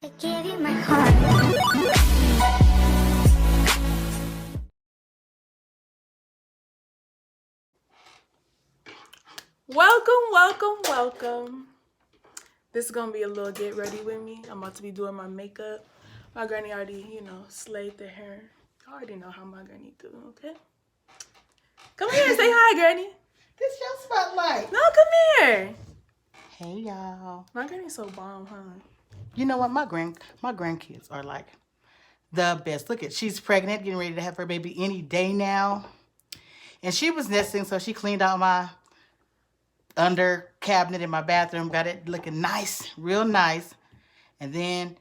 I gave you my heart. Welcome. This is gonna be a little get ready with me. I'm about to be doing my makeup. My granny already, slayed the hair. I already know how my granny do, okay? Come here, say hi, granny. This your spotlight. No, come here. Hey y'all. My granny's so bomb, huh? You know what? My grandkids are like the best. Look at, she's pregnant, getting ready to have her baby any day now. And she was nesting, so she cleaned out my under cabinet in my bathroom, got it looking nice, real nice. And then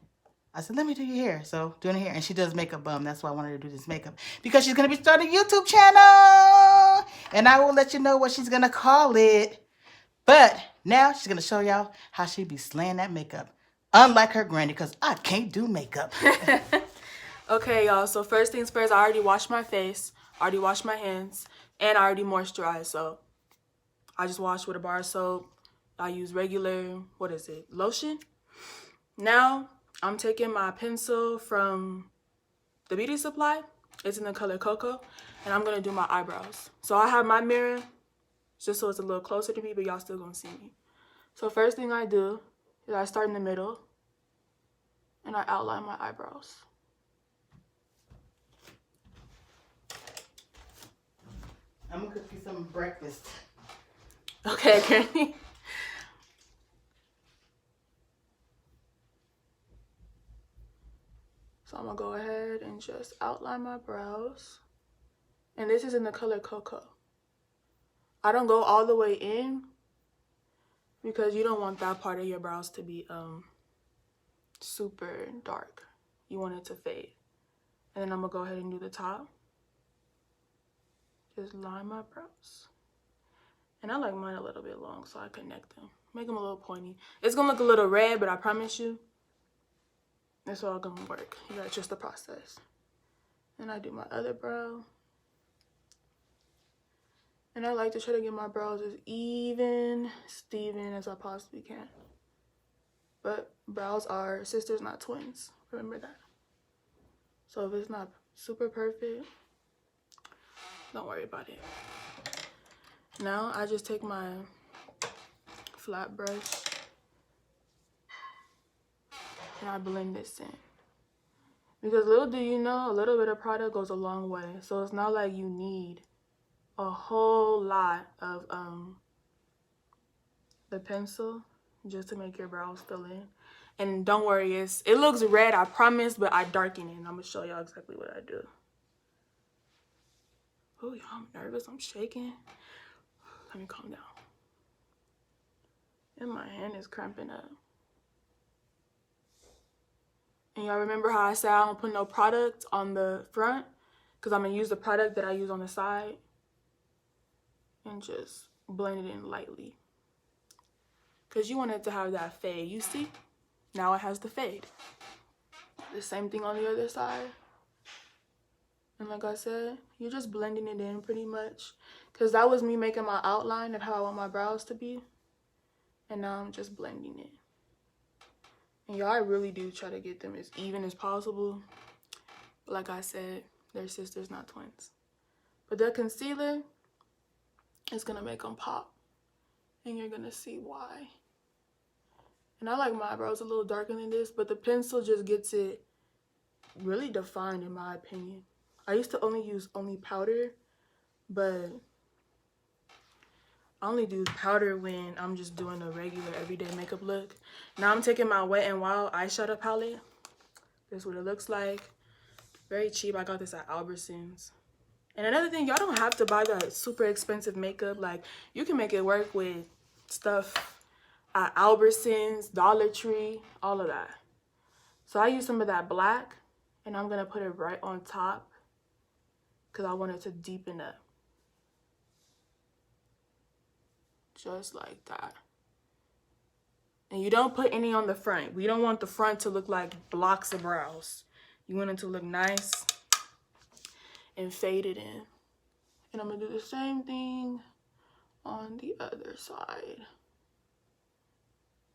I said, let me do your hair. So doing her hair. And she does makeup bum. That's why I wanted her to do this makeup. Because she's going to be starting a YouTube channel. And I will let you know what she's going to call it. But now she's going to show y'all how she be slaying that makeup. Unlike her granny, because I can't do makeup. Okay, y'all. So first things first, I already washed my face. I already washed my hands. And I already moisturized. So I just washed with a bar of soap. I use regular, lotion. Now, I'm taking my pencil from the beauty supply. It's in the color Cocoa. And I'm going to do my eyebrows. So I have my mirror just so it's a little closer to me, but y'all still going to see me. So first thing I do is I start in the middle. And I outline my eyebrows. I'm going to cook you some breakfast. Okay, Granny. So I'm going to go ahead and just outline my brows. And this is in the color Cocoa. I don't go all the way in because you don't want that part of your brows to be super dark. You want it to fade. And then I'm going to go ahead and do the top. Just line my brows. And I like mine a little bit long so I connect them. Make them a little pointy. It's going to look a little red, but I promise you, it's all going to work. You got to trust the process. And I do my other brow. And I like to try to get my brows as even, Steven as I possibly can. But brows are sisters, not twins. Remember that. So if it's not super perfect, don't worry about it. Now I just take my flat brush and I blend this in. Because little do you know, a little bit of product goes a long way. So it's not like you need a whole lot of the pencil just to make your brows fill in. And don't worry, it looks red, I promise, but I darken it. And I'm gonna show y'all exactly what I do. Oh, y'all, I'm nervous, I'm shaking. Let me calm down. And my hand is cramping up. And y'all remember how I said I don't put no product on the front? Because I'm gonna use the product that I use on the side. And just blend it in lightly. Because you want it to have that fade, you see? Now it has the fade. The same thing on the other side. And like I said, you're just blending it in pretty much. Because that was me making my outline of how I want my brows to be. And now I'm just blending it. And y'all, I really do try to get them as even as possible. But like I said, they're sisters, not twins. But the concealer is going to make them pop. And you're going to see why. And I like my eyebrows a little darker than this, but the pencil just gets it really defined in my opinion. I used to only use powder, but I only do powder when I'm just doing a regular everyday makeup look. Now I'm taking my Wet n Wild eyeshadow palette. This is what it looks like. Very cheap. I got this at Albertsons. And another thing, y'all don't have to buy that super expensive makeup. Like, you can make it work with stuff at Albertsons, Dollar Tree, all of that. So I use some of that black, and I'm going to put it right on top because I want it to deepen up. Just like that. And you don't put any on the front. We don't want the front to look like blocks of brows. You want it to look nice and faded in. And I'm going to do the same thing on the other side.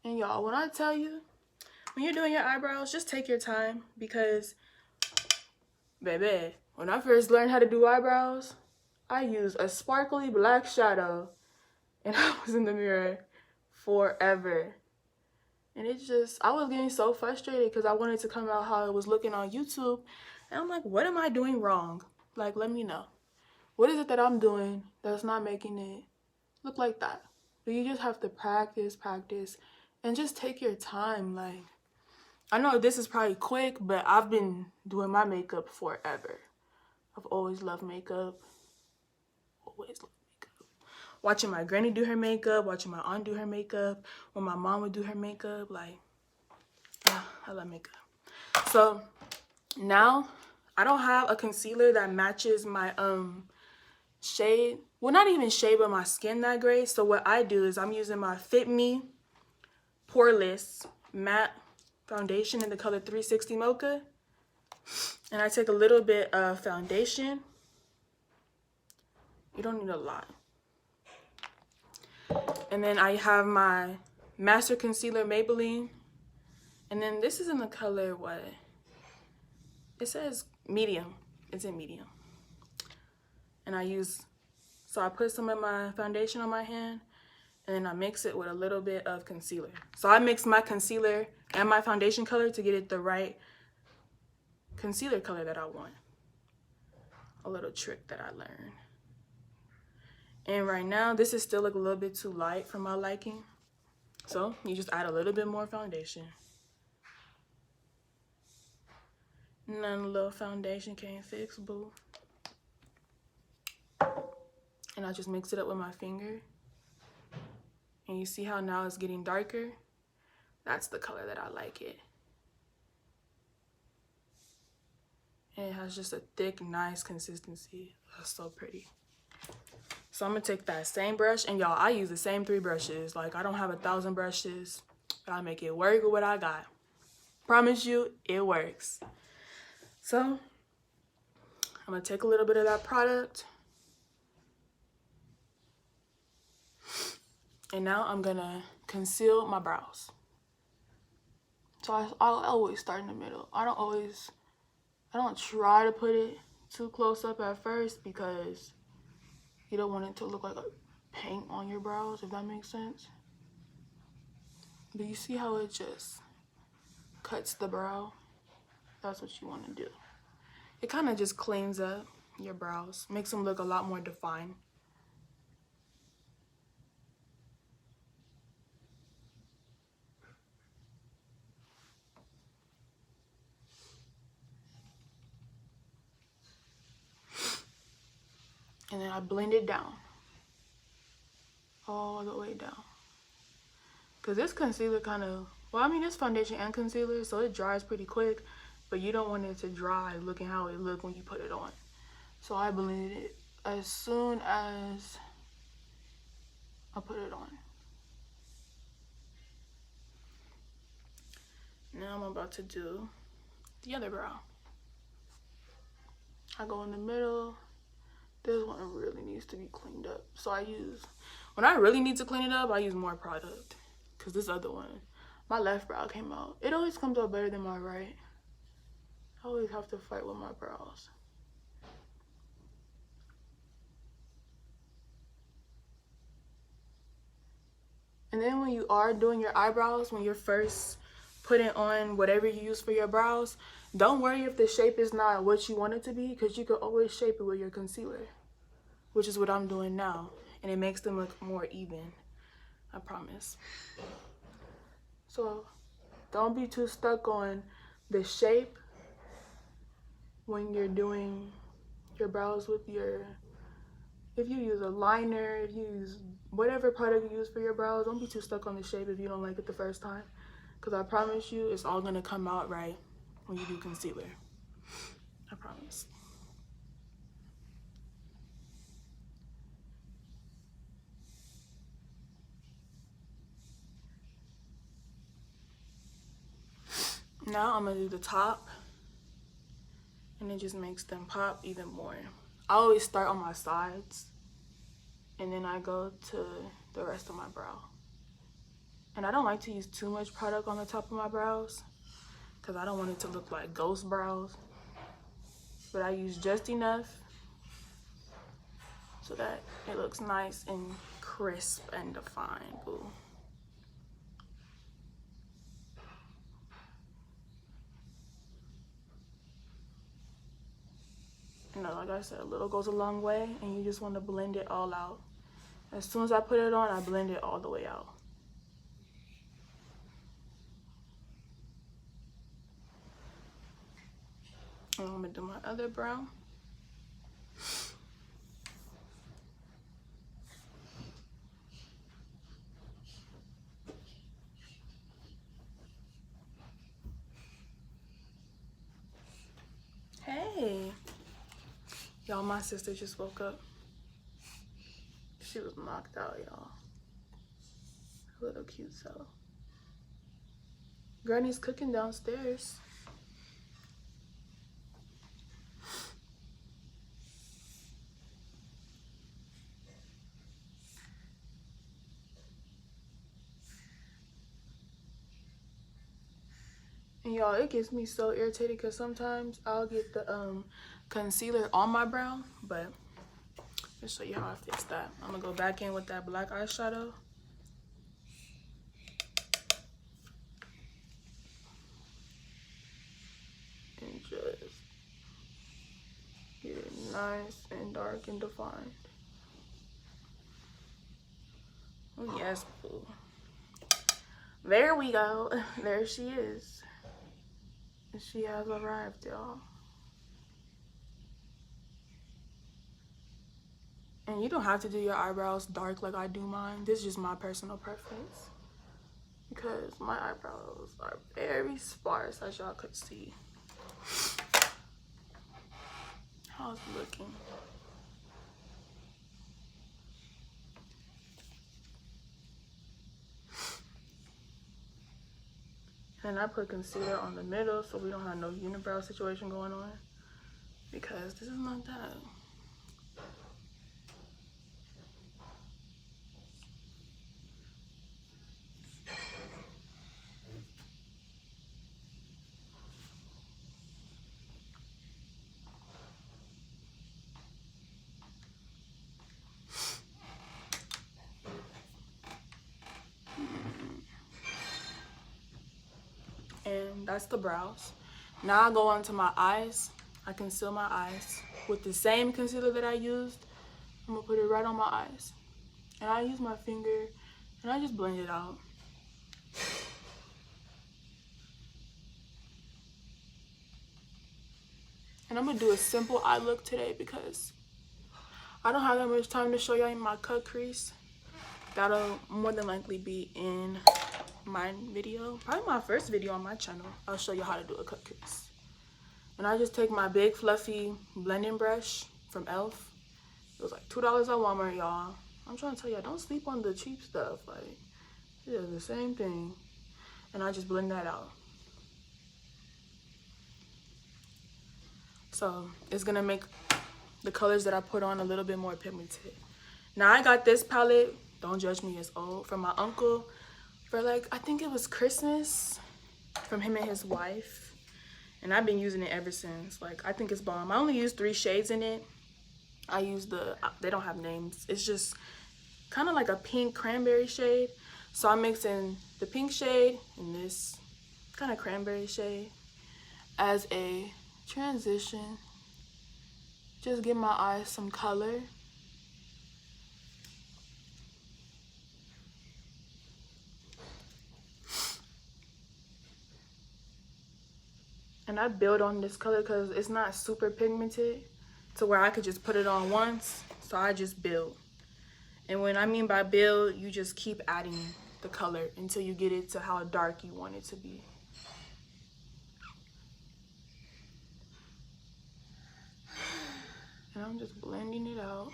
And y'all, when I tell you, when you're doing your eyebrows, just take your time because, baby, when I first learned how to do eyebrows, I used a sparkly black shadow and I was in the mirror forever. And it just, I was getting so frustrated because I wanted to come out how it was looking on YouTube. And I'm like, what am I doing wrong? Like, let me know. What is it that I'm doing that's not making it look like that? But you just have to practice, and just take your time. Like, I know this is probably quick, but I've been doing my makeup forever. I've always loved makeup. Always loved makeup. Watching my granny do her makeup, watching my aunt do her makeup, when my mom would do her makeup, like, I love makeup. So now I don't have a concealer that matches my shade. Well, not even shade, but my skin that great. So what I do is I'm using my Fit Me Poreless Matte Foundation in the color 360 Mocha. And I take a little bit of foundation. You don't need a lot. And then I have my Master Concealer Maybelline. And then this is in the color, what? It says medium. It's in medium. And so I put some of my foundation on my hand, and then I mix it with a little bit of concealer. So I mix my concealer and my foundation color to get it the right concealer color that I want. A little trick that I learned. And right now, this is still like a little bit too light for my liking. So you just add a little bit more foundation. None a little foundation can't fix, boo. And I just mix it up with my finger. And you see how now it's getting darker? That's the color that I like it. And it has just a thick, nice consistency. That's so pretty. So I'm gonna take that same brush, and y'all, I use the same 3 brushes. Like, I don't have 1,000 brushes, but I make it work with what I got. Promise you, it works. So I'm gonna take a little bit of that product. And now I'm gonna conceal my brows. So I'll always start in the middle. I don't try to put it too close up at first because you don't want it to look like a paint on your brows, if that makes sense. But you see how it just cuts the brow? That's what you want to do. It kind of just cleans up your brows, makes them look a lot more defined. And then I blend it down. All the way down. Because this concealer kind of, well, I mean, it's foundation and concealer, so it dries pretty quick. But you don't want it to dry looking how it looked when you put it on. So I blended it as soon as I put it on. Now I'm about to do the other brow. I go in the middle. This one really needs to be cleaned up. So when I really need to clean it up, I use more product. Because this other one, my left brow came out. It always comes out better than my right. I always have to fight with my brows. And then when you are doing your eyebrows, when you're first putting on whatever you use for your brows, don't worry if the shape is not what you want it to be, because you can always shape it with your concealer, which is what I'm doing now. And it makes them look more even, I promise. So don't be too stuck on the shape when you're doing your brows with if you use a liner, if you use whatever product you use for your brows, don't be too stuck on the shape if you don't like it the first time. Because I promise you, it's all gonna come out right when you do concealer. I promise. Now I'm gonna do the top, and it just makes them pop even more. I always start on my sides, and then I go to the rest of my brow. And I don't like to use too much product on the top of my brows because I don't want it to look like ghost brows. But I use just enough so that it looks nice and crisp and defined, boo. You know, like I said, a little goes a long way, and you just want to blend it all out. As soon as I put it on, I blend it all the way out. And I'm gonna do my other brow. Hey, y'all, my sister just woke up. She was knocked out, y'all. Little cute self. Granny's cooking downstairs. And y'all, it gets me so irritated because sometimes I'll get the concealer on my brow, but let's show you how I fix that. I'm gonna go back in with that black eyeshadow. And just get it nice and dark and defined. Oh yes, boo. There we go. There she is. She has arrived, y'all. And you don't have to do your eyebrows dark like I do mine. This is just my personal preference. Because my eyebrows are very sparse, as y'all could see. How's it looking? And I put concealer on the middle so we don't have no unibrow situation going on. Because this is not that. And that's the brows. Now I go on to my eyes. I conceal my eyes with the same concealer that I used. I'm gonna put it right on my eyes. And I use my finger and I just blend it out. And I'm gonna do a simple eye look today because I don't have that much time to show y'all my cut crease. That'll more than likely be in my video, probably my first video on my channel. I'll show you how to do a cut crease. And I just take my big fluffy blending brush from e.l.f. It was like $2 at Walmart, y'all. I'm trying to tell y'all, don't sleep on the cheap stuff. Like, it is the same thing. And I just blend that out. So it's gonna make the colors that I put on a little bit more pigmented. Now I got this palette, don't judge me, it's old, from my uncle for like, I think it was Christmas, from him and his wife. And I've been using it ever since. Like, I think it's bomb. I only use 3 shades in it. I use they don't have names. It's just kind of like a pink cranberry shade. So I'm mixing the pink shade and this kind of cranberry shade as a transition. Just give my eyes some color. And I build on this color because it's not super pigmented to where I could just put it on once. So I just build. And when I mean by build, you just keep adding the color until you get it to how dark you want it to be. And I'm just blending it out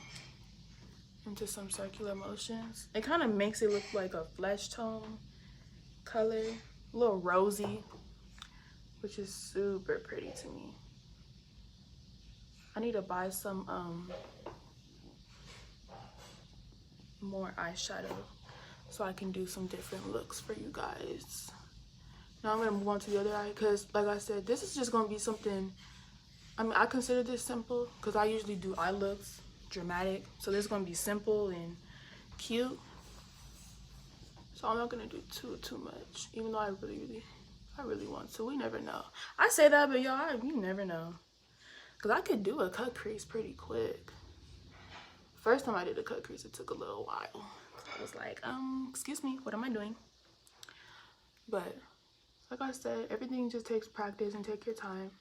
into some circular motions. It kind of makes it look like a flesh tone color, a little rosy, which is super pretty to me. I need to buy some more eyeshadow so I can do some different looks for you guys. Now I'm gonna move on to the other eye because, like I said, this is just gonna be something. I mean, I consider this simple because I usually do eye looks dramatic, so this is gonna be simple and cute. So I'm not gonna do too much, even though I really want to. We never know. I say that, but y'all, you never know. Cause I could do a cut crease pretty quick. First time I did a cut crease, it took a little while. I was like, excuse me, what am I doing? But like I said, everything just takes practice and take your time.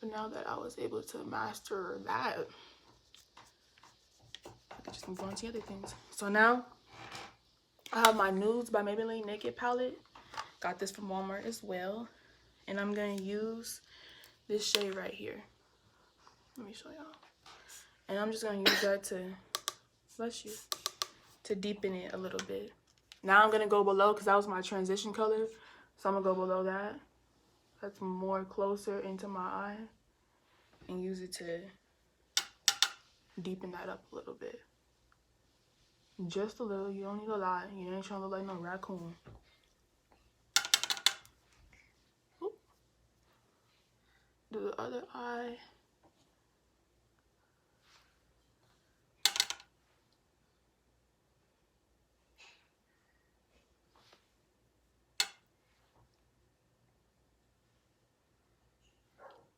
But now that I was able to master that, I could just move on to the other things. So now I have my Nudes by Maybelline Naked palette. Got this from Walmart as well. And I'm gonna use this shade right here. Let me show y'all. And I'm just gonna use that to deepen it a little bit. Now I'm gonna go below because that was my transition color. So I'm gonna go below that. That's more closer into my eye. And use it to deepen that up a little bit. Just a little, you don't need a lot. You ain't trying to look like no raccoon. Oop. Do the other eye.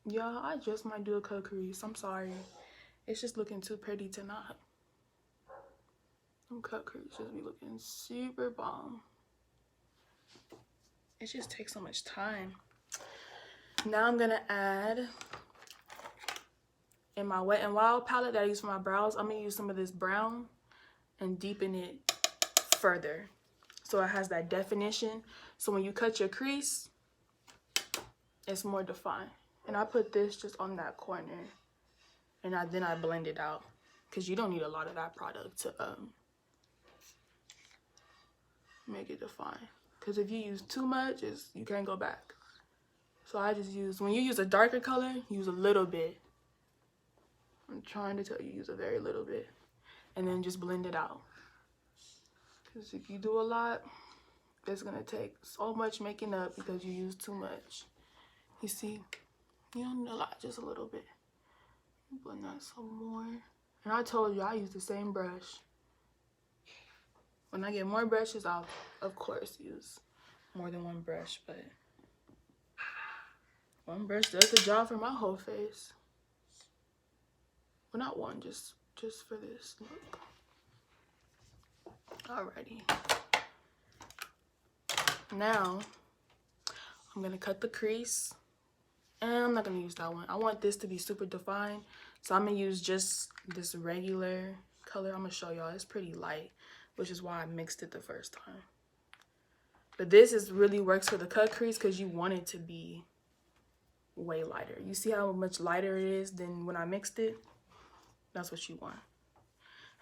Y'all, I just might do a cut crease. I'm sorry. It's just looking too pretty to not. Them cut creases be looking super bomb. It just takes so much time. Now I'm gonna add, in my Wet n Wild palette that I use for my brows, I'm gonna use some of this brown and deepen it further. So it has that definition. So when you cut your crease, it's more defined. And I put this just on that corner. And then I blend it out. Because you don't need a lot of that product to make it defined. Because if you use too much, you can't go back. So I just use, when you use a darker color, use a little bit. I'm trying to tell you, use a very little bit. And then just blend it out. Because if you do a lot, it's going to take so much making up because you use too much. You see, you don't need a lot, just a little bit. Blend that some more. And I told you, I use the same brush. When I get more brushes, I'll, of course, use more than one brush. But one brush does the job for my whole face. Well, not one, just for this look. Alrighty. Now, I'm going to cut the crease. And I'm not going to use that one. I want this to be super defined. So I'm going to use just this regular color. I'm going to show y'all. It's pretty light, which is why I mixed it the first time. But this really works for the cut crease because you want it to be way lighter. You see how much lighter it is than when I mixed it? That's what you want.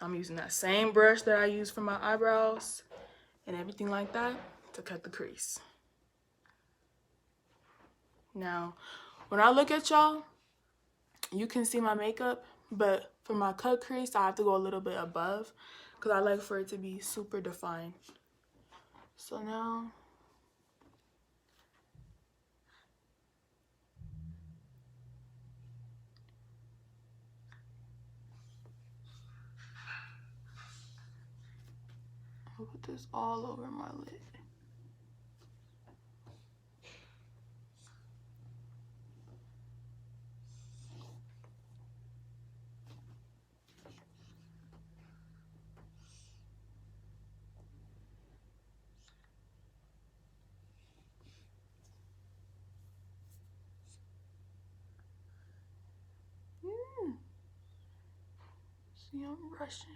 I'm using that same brush that I use for my eyebrows and everything like that to cut the crease. Now, when I look at y'all, you can see my makeup, but for my cut crease, I have to go a little bit above because I like for it to be super defined. So now, I'll put this all over my lid. See, I'm rushing.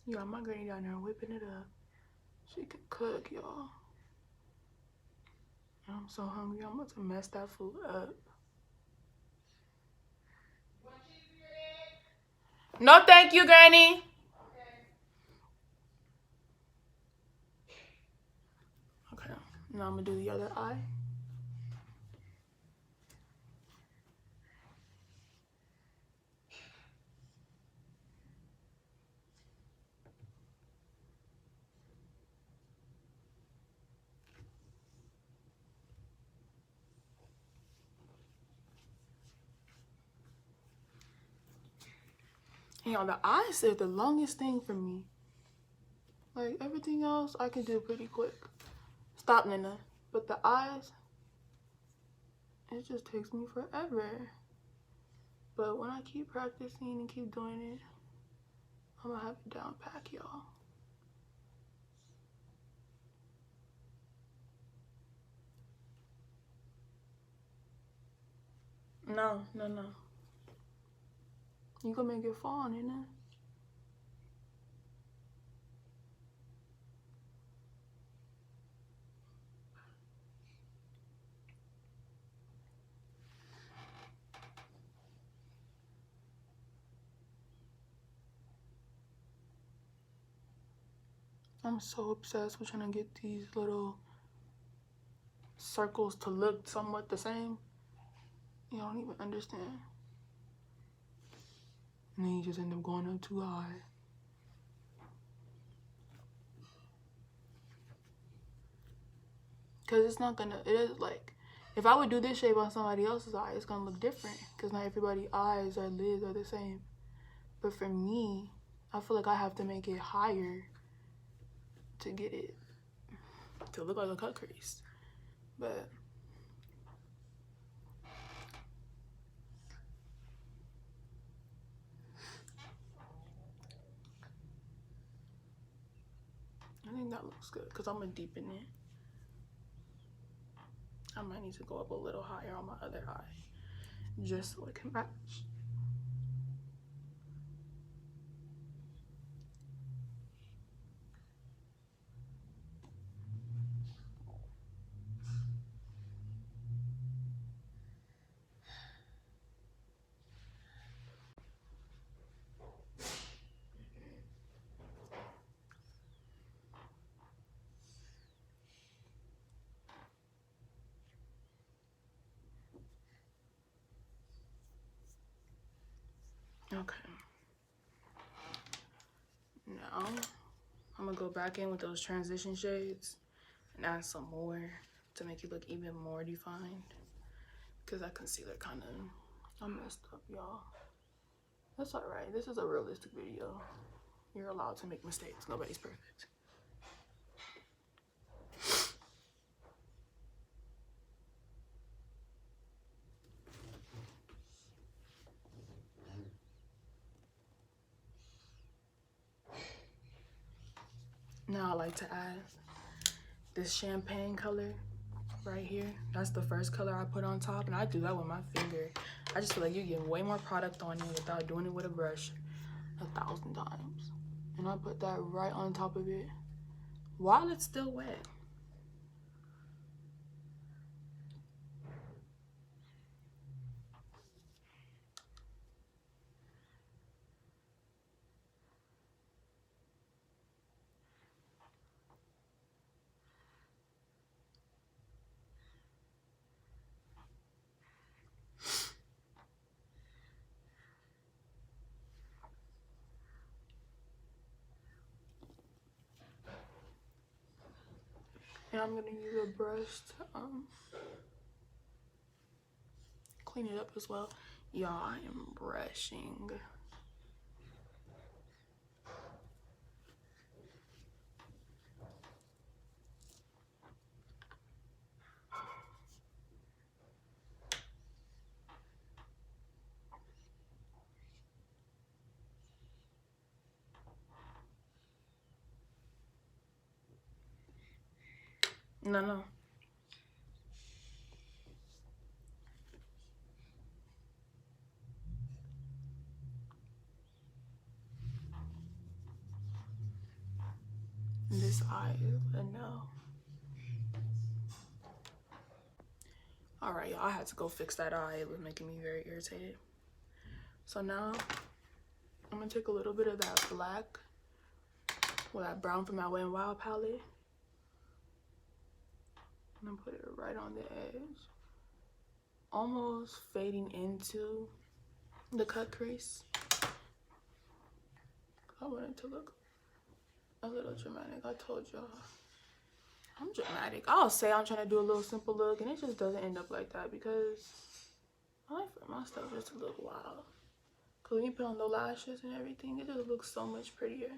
Y'all, my granny down there whipping it up. She can cook, y'all. I'm so hungry. I'm about to mess that food up. No, thank you, Granny. Okay, now I'm gonna do the other eye. You know, the eyes are the longest thing for me. Like, everything else I can do pretty quick. Stop, Nina. But the eyes, it just takes me forever. But when I keep practicing and keep doing it, I'm gonna have it down pack, y'all. No. You gonna make it fall, Nina. I'm so obsessed with trying to get these little circles to look somewhat the same. You don't even understand. And then you just end up going up too high. Because it's not gonna, it is like, if I would do this shape on somebody else's eye, it's gonna look different. Because not everybody's eyes or lids are the same. But for me, I feel like I have to make it higher to get it to look like a cut crease. But I think that looks good because I'm gonna deepen it. I might need to go up a little higher on my other eye just so it can match. Okay. Now I'm gonna go back in with those transition shades and add some more to make it look even more defined. Because that concealer kind of, I messed up, y'all. That's alright. This is a realistic video. You're allowed to make mistakes. Nobody's perfect. Now I like to add this champagne color right here. That's the first color I put on top, and I do that with my finger. I just feel like you get way more product on you without doing it with a brush 1,000 times. And I put that right on top of it while it's still wet. And I'm gonna use a brush to clean it up as well. Y'all, I am brushing. No. This eye is a no. Alright, y'all, I had to go fix that eye. It was making me very irritated. So now I'm gonna take a little bit of that black, or that brown from my Wet n Wild palette. I'm gonna put it right on the edge, almost fading into the cut crease. I want it to look a little dramatic. I told y'all I'm dramatic. I'll say I'm trying to do a little simple look and it just doesn't end up like that because I like for my stuff just to look wild. Cause when you put on the lashes and everything, it just looks so much prettier.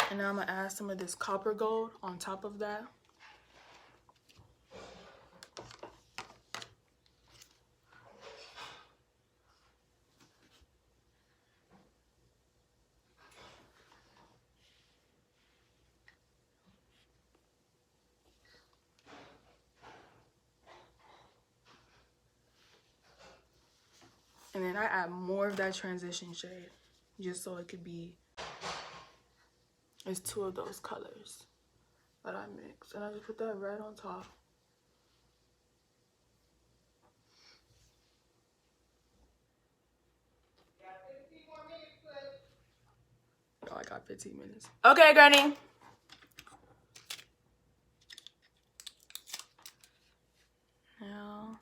And now I'm gonna add some of this copper gold on top of that. And then I add more of that transition shade just so it could be, it's two of those colors that I mix. And I just put that right on top. Oh, I got 15 minutes. Okay, Granny. Now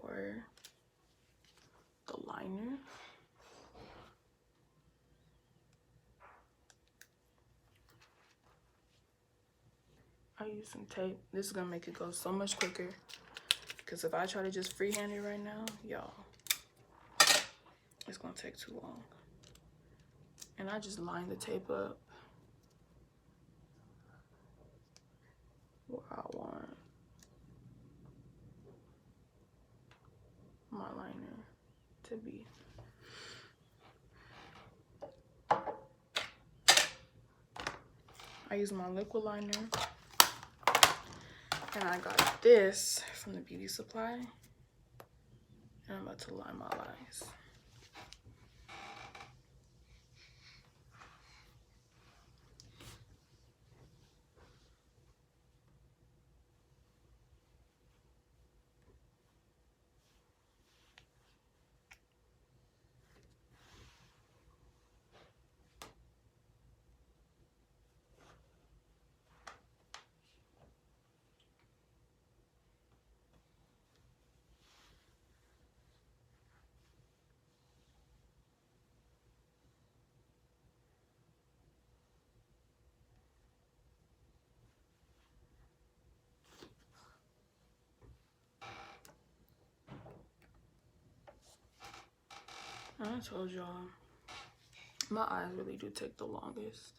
for the liner. I use some tape. This is gonna make it go so much quicker. Because if I try to just freehand it right now, y'all, it's gonna take too long. And I just line the tape up where I want my liner to be. I use my liquid liner. And I got this from the beauty supply. And I'm about to line my eyes. I told y'all, my eyes really do take the longest.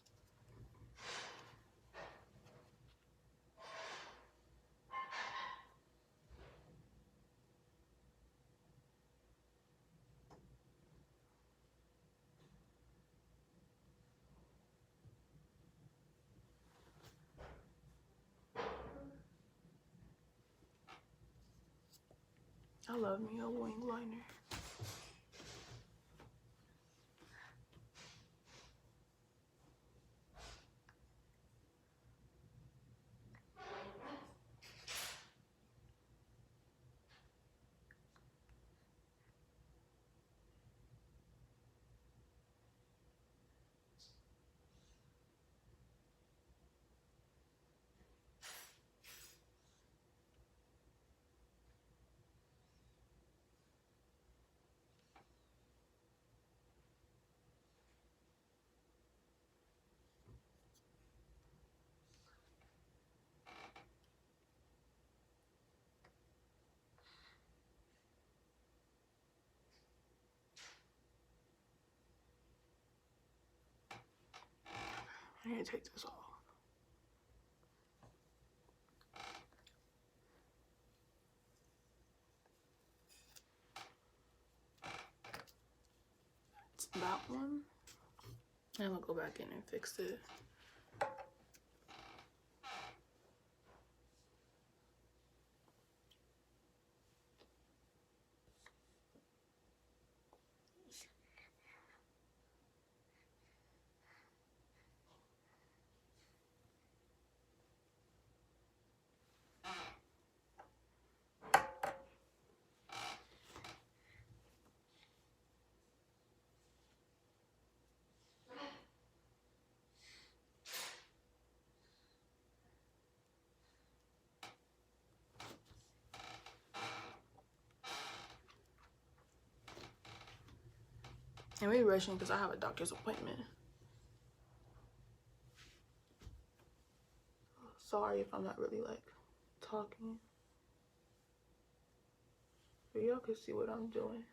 I love me a wing liner. I need to take this off. It's that one. And I'm gonna go back in and fix it. And we're rushing because I have a doctor's appointment. Sorry if I'm not really like talking. But y'all can see what I'm doing.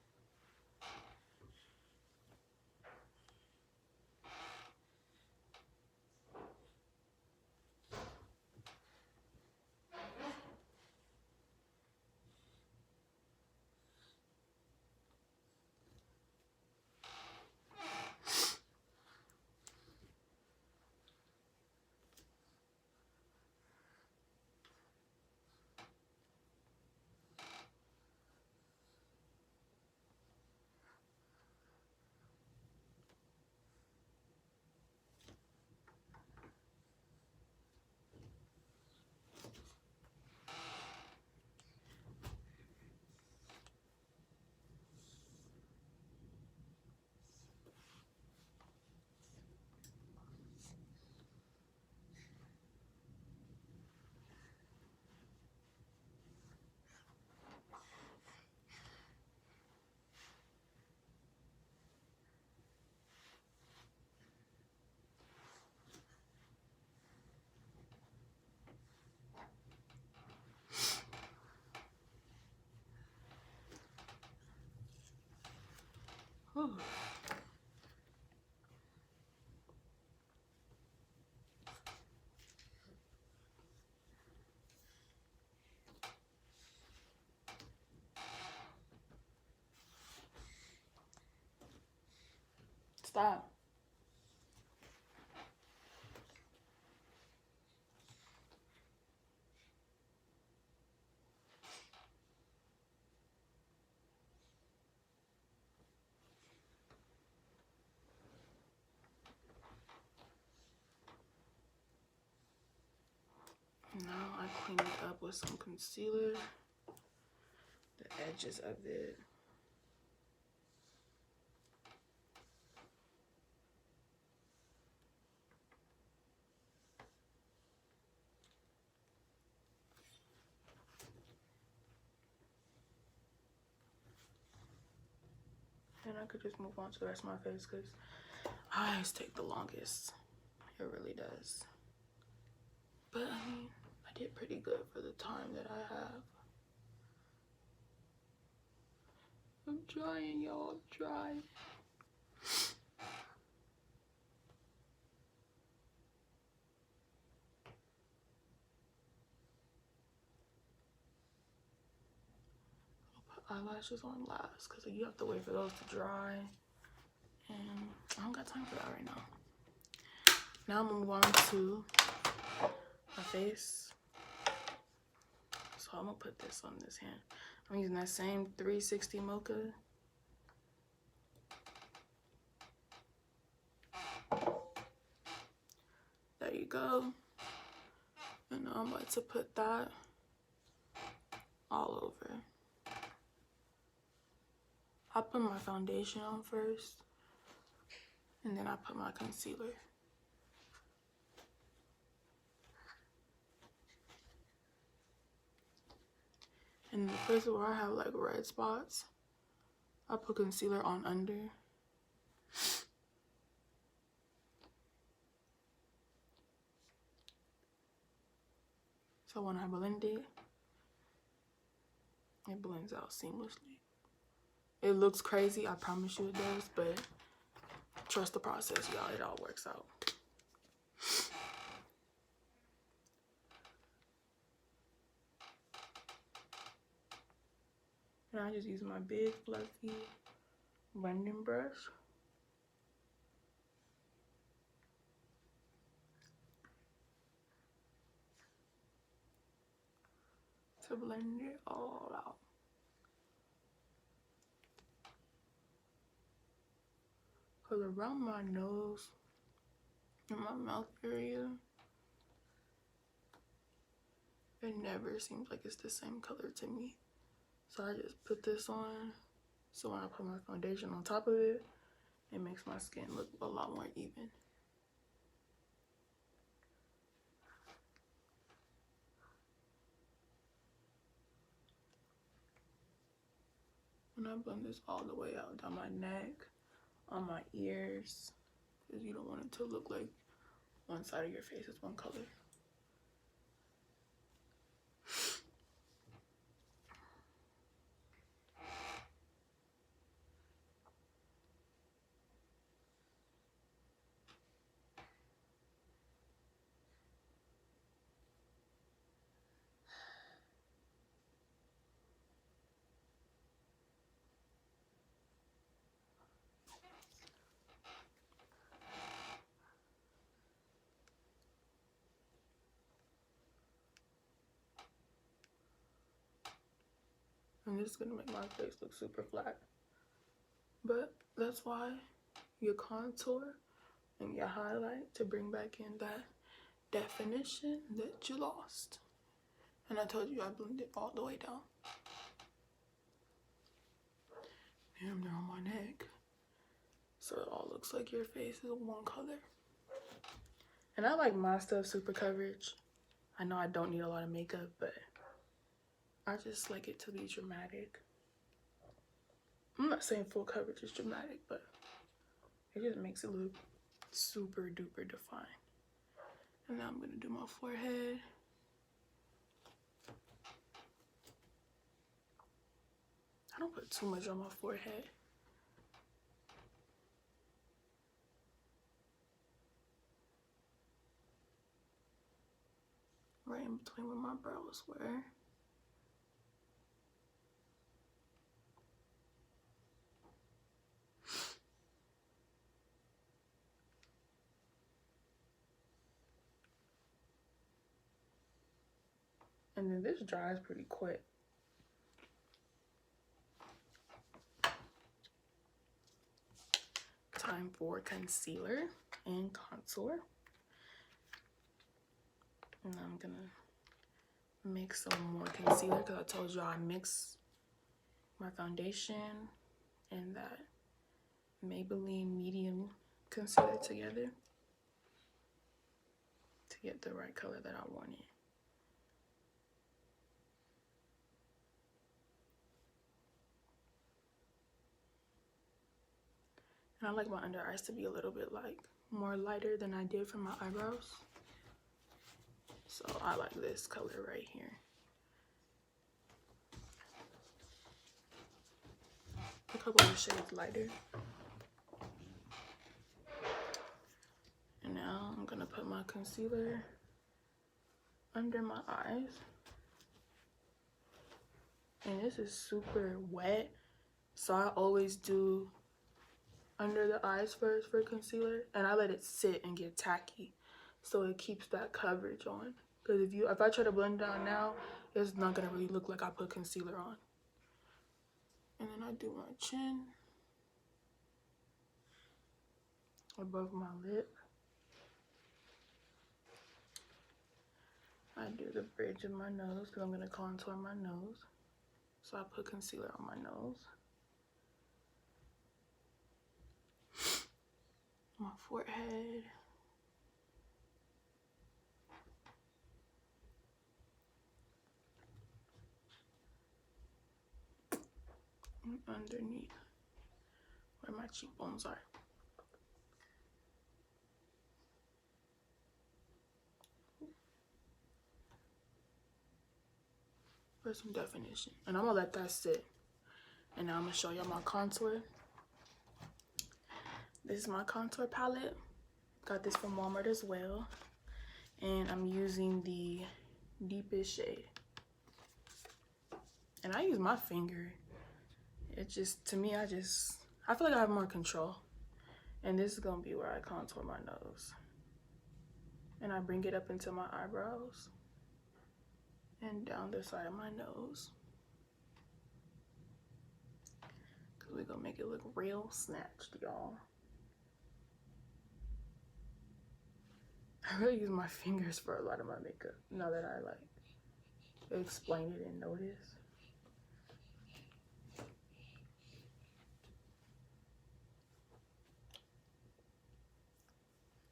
Whew. Stop. Now I clean it up with some concealer, the edges of it. And I could just move on to the rest of my face because eyes take the longest. It really does. But I mean, I did pretty good for the time that I have. I'm trying, y'all. I'm trying. I'll put eyelashes on last because you have to wait for those to dry. And I don't got time for that right now. Now I'm gonna move on to my face. So I'm gonna put this on this hand. I'm using that same 360 mocha. There you go. And now I'm about to put that all over. I put my foundation on first, and then I put my concealer. And the places where I have like red spots, I put concealer on under. So when I blend it, it blends out seamlessly. It looks crazy, I promise you it does, but trust the process, y'all, it all works out. And I just use my big fluffy blending brush. To blend it all out. Cause around my nose and my mouth area, it never seems like it's the same color to me. So I just put this on, so when I put my foundation on top of it, it makes my skin look a lot more even. And I blend this all the way out down my neck, on my ears, because you don't want it to look like one side of your face is one color. And this is gonna make my face look super flat. But that's why you contour and you highlight to bring back in that definition that you lost. And I told you I blend it all the way down. Damn, they're on my neck. So it all looks like your face is one color. And I like my stuff super coverage. I know I don't need a lot of makeup, but I just like it to be dramatic. I'm not saying full coverage is dramatic, but it just makes it look super duper defined. And now I'm gonna do my forehead. I don't put too much on my forehead. Right in between where my brows were. And then this dries pretty quick. Time for concealer and contour. And I'm gonna mix some more concealer because I told you I mix my foundation and that Maybelline medium concealer together to get the right color that I wanted. And I like my under eyes to be a little bit like more lighter than I did for my eyebrows. So I like this color right here. A couple of shades lighter. And now I'm gonna put my concealer under my eyes. And this is super wet, so I always do under the eyes first for concealer, and I let it sit and get tacky so it keeps that coverage on. Because if I try to blend down now, it's not gonna really look like I put concealer on. And then I do my chin above my lip. I do the bridge of my nose because I'm gonna contour my nose. So I put concealer on my nose. My forehead. And underneath where my cheekbones are. For some definition. And I'm gonna let that sit. And now I'm gonna show y'all my contour. This is my contour palette. Got this from Walmart as well. And I'm using the deepest shade. And I use my finger. It just, to me, I feel like I have more control. And this is gonna be where I contour my nose. And I bring it up into my eyebrows. And down the side of my nose. Cause we're gonna make it look real snatched, y'all. I really use my fingers for a lot of my makeup, now that I like explain it and notice.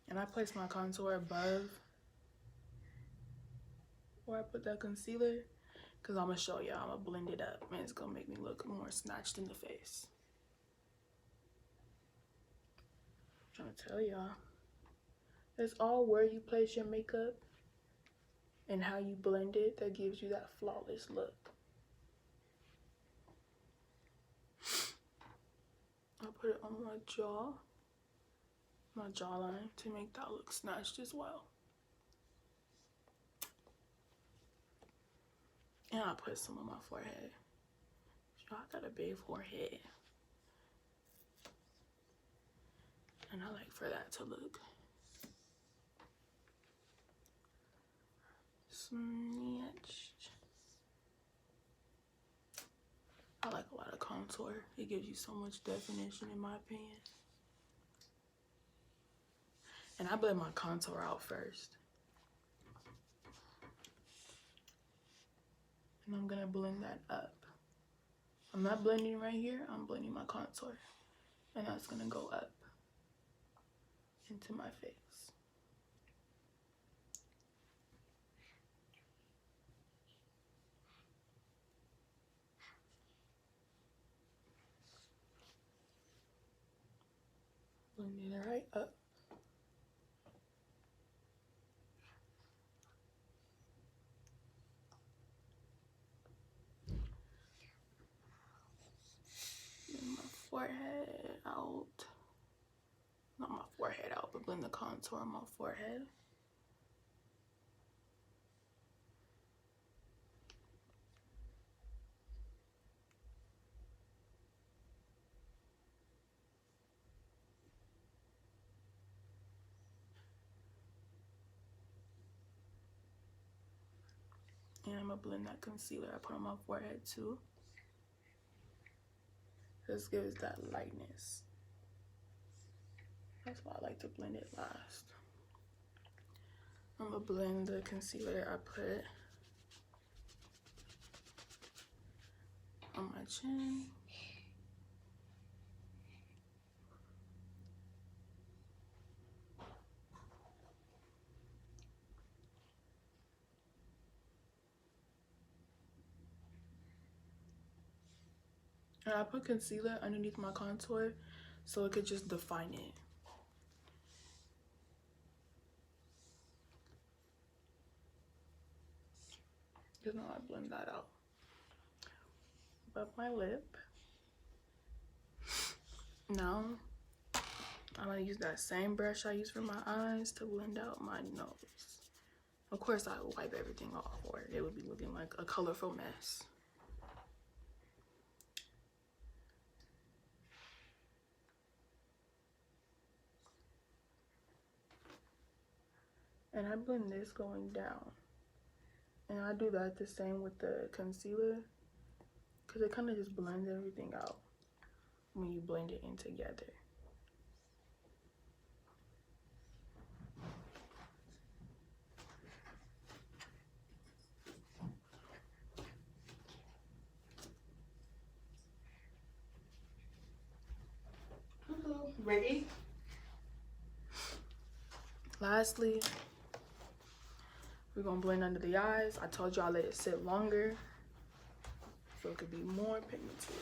And I place my contour above where I put that concealer, because I'm gonna show y'all, I'm gonna blend it up and it's gonna make me look more snatched in the face. trying to tell y'all. It's all where you place your makeup and how you blend it that gives you that flawless look. I'll put it on my jaw, my jawline, to make that look snatched as well. And I'll put some on my forehead. Y'all got a big forehead. And I like for that to look snatched. I like a lot of contour. It gives you so much definition in my opinion. And I blend my contour out first. And I'm gonna blend that up. I'm not blending right here, I'm blending my contour. And that's gonna go up into my face. Blending it right up. Blend my forehead out. Not my forehead out, but blend the contour on my forehead. And I'm gonna blend that concealer I put on my forehead too. This gives that lightness. That's why I like to blend it last. I'm gonna blend the concealer I put on my chin. And I put concealer underneath my contour so it could just define it. Just now I blend that out. Above my lip. Now, I'm gonna use that same brush I use for my eyes to blend out my nose. Of course, I will wipe everything off or it would be looking like a colorful mess. And I blend this going down. And I do that the same with the concealer because it kind of just blends everything out when you blend it in together. Ready? Lastly, we're gonna blend under the eyes. I told y'all let it sit longer so it could be more pigmented.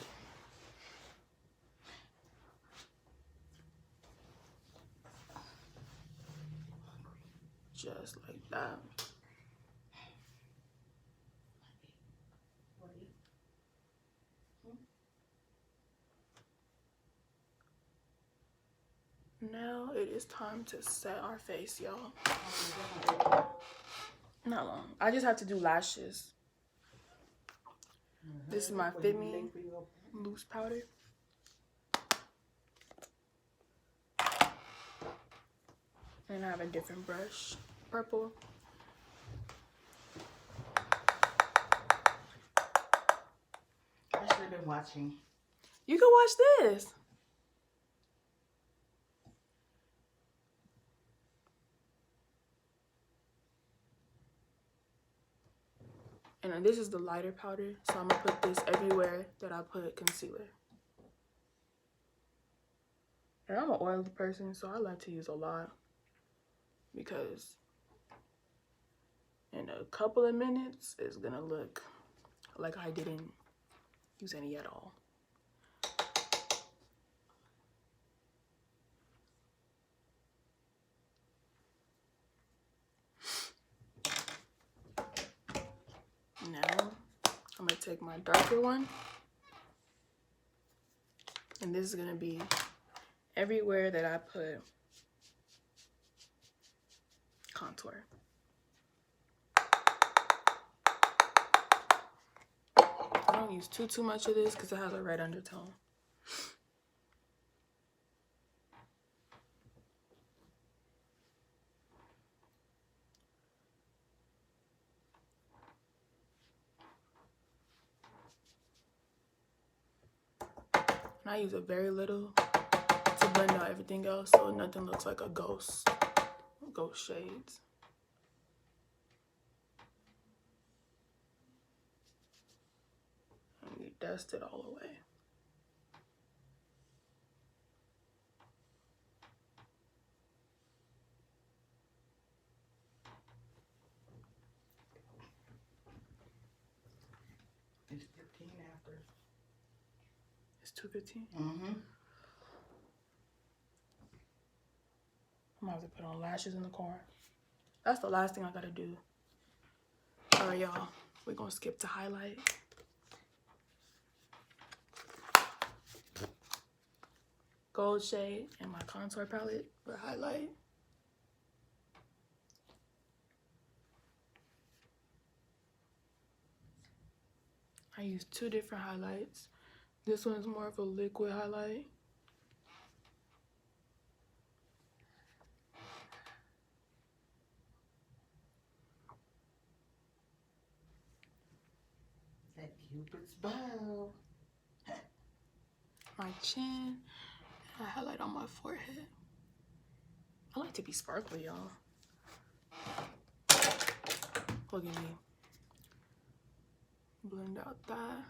Just like that. Now it is time to set our face, y'all. Not long. I just have to do lashes. This is my Fit Me loose powder. And I have a different brush, purple. I should have been watching. You can watch this. And then this is the lighter powder, so I'm gonna put this everywhere that I put concealer. And I'm an oily person, so I like to use a lot because in a couple of minutes, it's gonna look like I didn't use any at all. I'm gonna take my darker one, and this is gonna be everywhere that I put contour. I don't use too much of this because it has a red undertone. And I use a very little to blend out everything else so nothing looks like a ghost shades. And you dust it all away. It's 15 after. It's 2:15. Mm-hmm. I'm gonna have to put on lashes in the car. That's the last thing I gotta do. All right, y'all. We're gonna skip to highlight. Gold shade and my contour palette for highlight. I use 2 different highlights. This one is more of a liquid highlight. That Cupid's bow. My chin. I highlight on my forehead. I like to be sparkly, y'all. Look at me. Blend out that.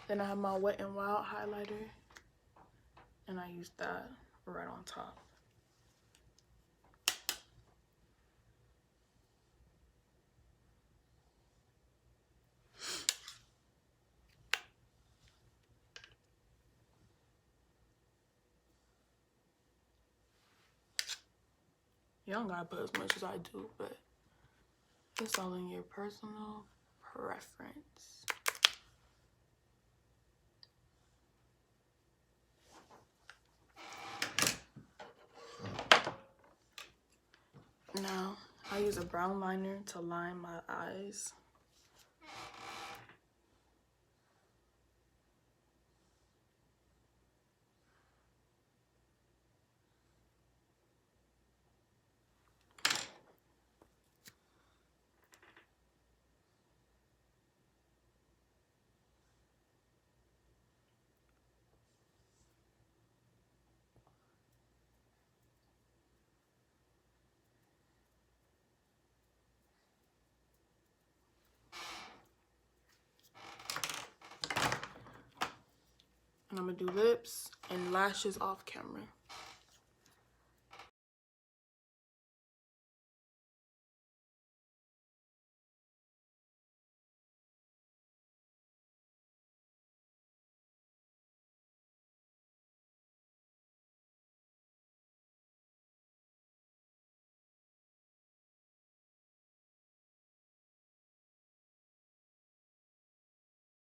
Then I have my Wet n Wild highlighter, and I use that right on top. You don't gotta put as much as I do, but it's all in your personal preference. Now, I use a brown liner to line my eyes. And I'm gonna do lips and lashes off camera.